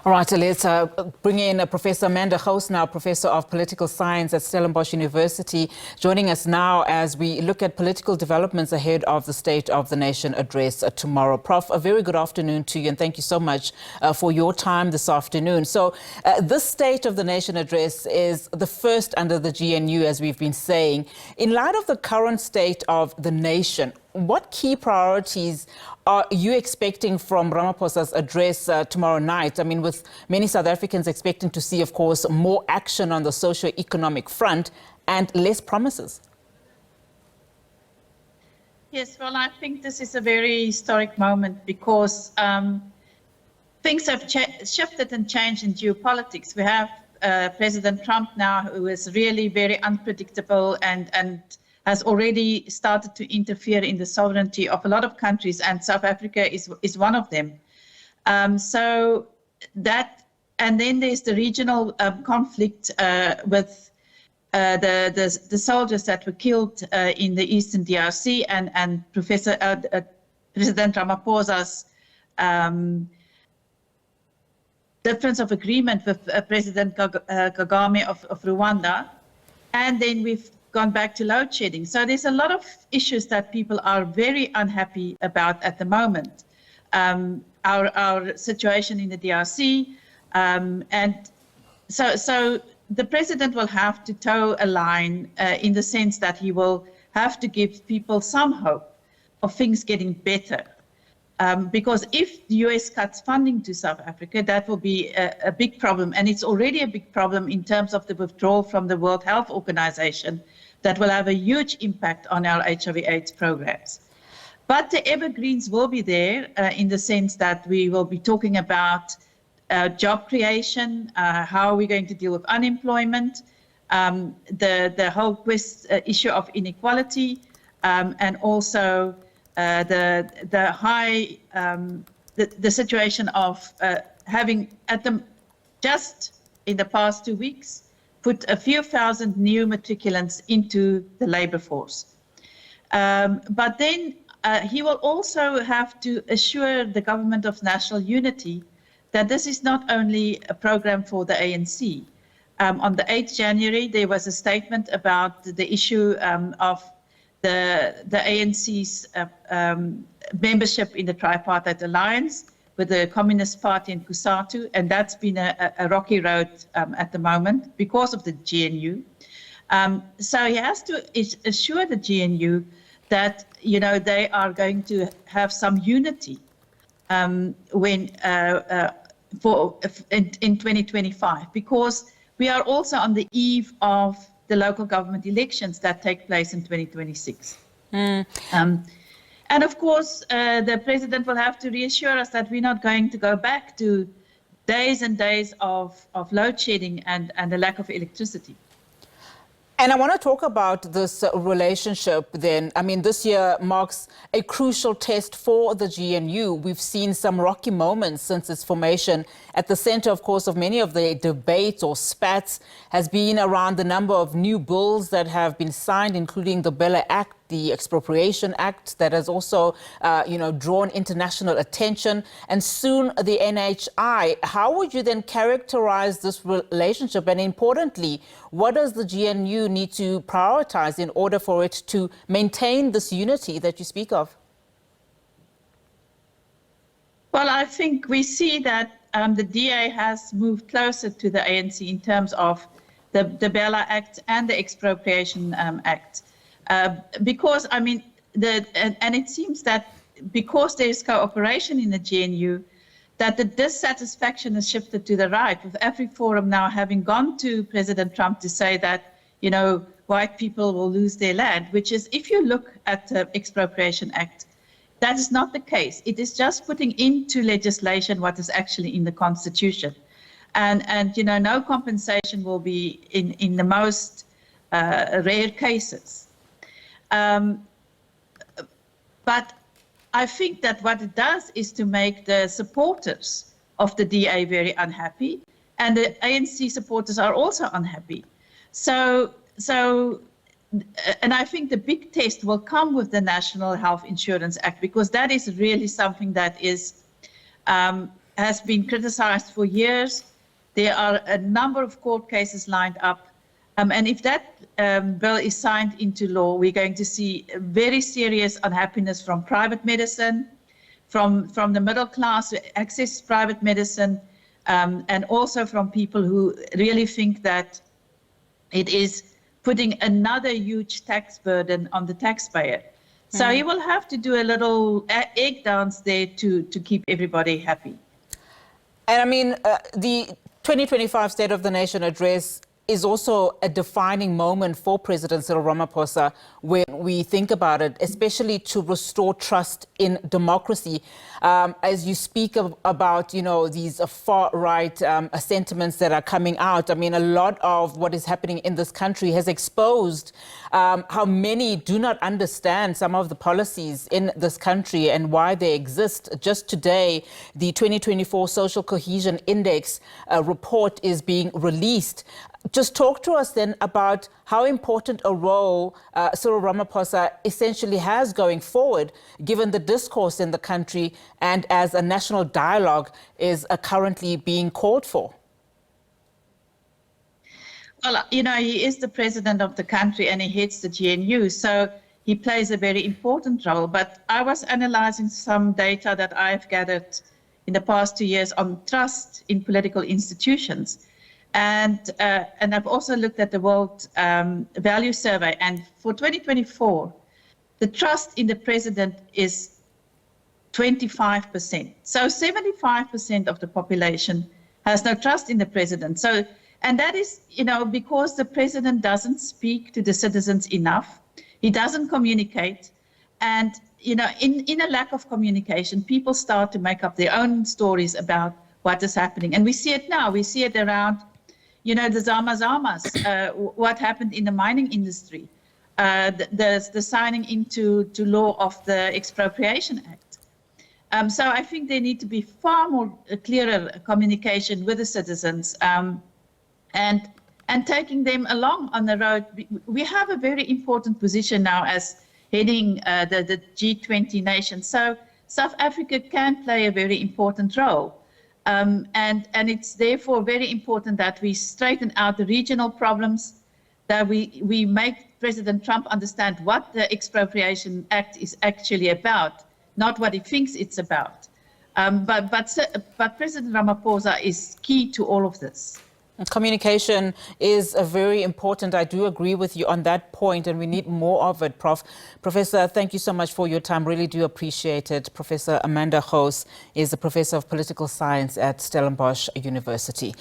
All right, so let's bring in Professor Amanda Gouws now, Professor of Political Science at Stellenbosch University, joining us now as we look at political developments ahead of the State of the Nation address tomorrow. Prof, a very good afternoon to you, and thank you so much for your time this afternoon. So this State of the Nation address is the first under the GNU, as we've been saying. In light of the current state of the nation, what key priorities are you expecting from Ramaphosa's address tomorrow night? I mean, with many South Africans expecting to see, of course, more action on the socio-economic front and less promises. Yes, well, I think this is a very historic moment because things have shifted and changed in geopolitics. We have President Trump now, who is really very unpredictable and has already started to interfere in the sovereignty of a lot of countries, and South Africa is one of them. So that, and then there's the regional conflict with the soldiers that were killed in the Eastern DRC, and President Ramaphosa's difference of agreement with President Kagame of Rwanda, and then we've gone back to load shedding. So there's a lot of issues that people are very unhappy about at the moment. Our situation in the DRC, and so the president will have to toe a line in the sense that he will have to give people some hope of things getting better. Because if the US cuts funding to South Africa, that will be a big problem. And it's already a big problem in terms of the withdrawal from the World Health Organization that will have a huge impact on our HIV/AIDS programs. But the evergreens will be there in the sense that we will be talking about job creation, how are we going to deal with unemployment, the whole issue of inequality, and also the situation of having just in the past 2 weeks put a few thousand new matriculants into the labor force. But then he will also have to assure the government of national unity that this is not only a program for the ANC. On the 8th January, there was a statement about the issue of the ANC's membership in the Tripartite Alliance with the Communist Party in COSATU, and that's been a rocky road at the moment because of the GNU. So he has to assure the GNU that they are going to have some unity when in 2025, because we are also on the eve of the local government elections that take place in 2026. And of course, the president will have to reassure us that we're not going to go back to days and days of load shedding and the lack of electricity. And I want to talk about this relationship then. I mean, this year marks a crucial test for the GNU. We've seen some rocky moments since its formation. At the center, of course, of many of the debates or spats has been around the number of new bills that have been signed, including the Bella Act, the Expropriation Act, that has also, drawn international attention, and soon the NHI. How would you then characterize this relationship? And importantly, what does the GNU need to prioritize in order for it to maintain this unity that you speak of? Well, I think we see that the DA has moved closer to the ANC in terms of the Bella Act and the Expropriation Act. Because, I mean, and it seems that because there's cooperation in the GNU, that the dissatisfaction has shifted to the right, with every forum now having gone to President Trump to say that, white people will lose their land, which is, if you look at the Expropriation Act, that is not the case. It is just putting into legislation what is actually in the Constitution. And no compensation will be in the most rare cases. But I think that what it does is to make the supporters of the DA very unhappy, and the ANC supporters are also unhappy. So, and I think the big test will come with the National Health Insurance Act, because that is really something that is has been criticized for years. There are a number of court cases lined up. And if that bill is signed into law, we're going to see very serious unhappiness from private medicine, from the middle class who access private medicine, and also from people who really think that it is putting another huge tax burden on the taxpayer. So he will have to do a little egg dance there to keep everybody happy. And I mean, the 2025 State of the Nation address is also a defining moment for President Cyril Ramaphosa when we think about it, especially to restore trust in democracy. As you speak about, you know, these far-right sentiments that are coming out, I mean, a lot of what is happening in this country has exposed how many do not understand some of the policies in this country and why they exist. Just today, the 2024 Social Cohesion Index report is being released. Just talk to us then about how important a role Cyril Ramaphosa essentially has going forward, given the discourse in the country and as a national dialogue is currently being called for. Well, you know, he is the president of the country and he heads the GNU, so he plays a very important role. But I was analyzing some data that I've gathered in the past 2 years on trust in political institutions. And I've also looked at the World Value Survey. And for 2024, the trust in the president is 25%. So 75% of the population has no trust in the president. So, and that is, you know, because the president doesn't speak to the citizens enough. He doesn't communicate. And, you know, in a lack of communication, people start to make up their own stories about what is happening. And we see it now. We see it around, you know, the Zamas, what happened in the mining industry, the signing into law of the Expropriation Act. So I think there need to be far more clearer communication with the citizens and taking them along on the road. We have a very important position now as heading the G20 nations. So South Africa can play a very important role. And it's therefore very important that we straighten out the regional problems, that we make President Trump understand what the Expropriation Act is actually about, not what he thinks it's about. But President Ramaphosa is key to all of this. Communication is very important. I do agree with you on that point, and we need more of it, Prof. Professor, thank you so much for your time. Really do appreciate it. Professor Amanda Gouws is a professor of political science at Stellenbosch University.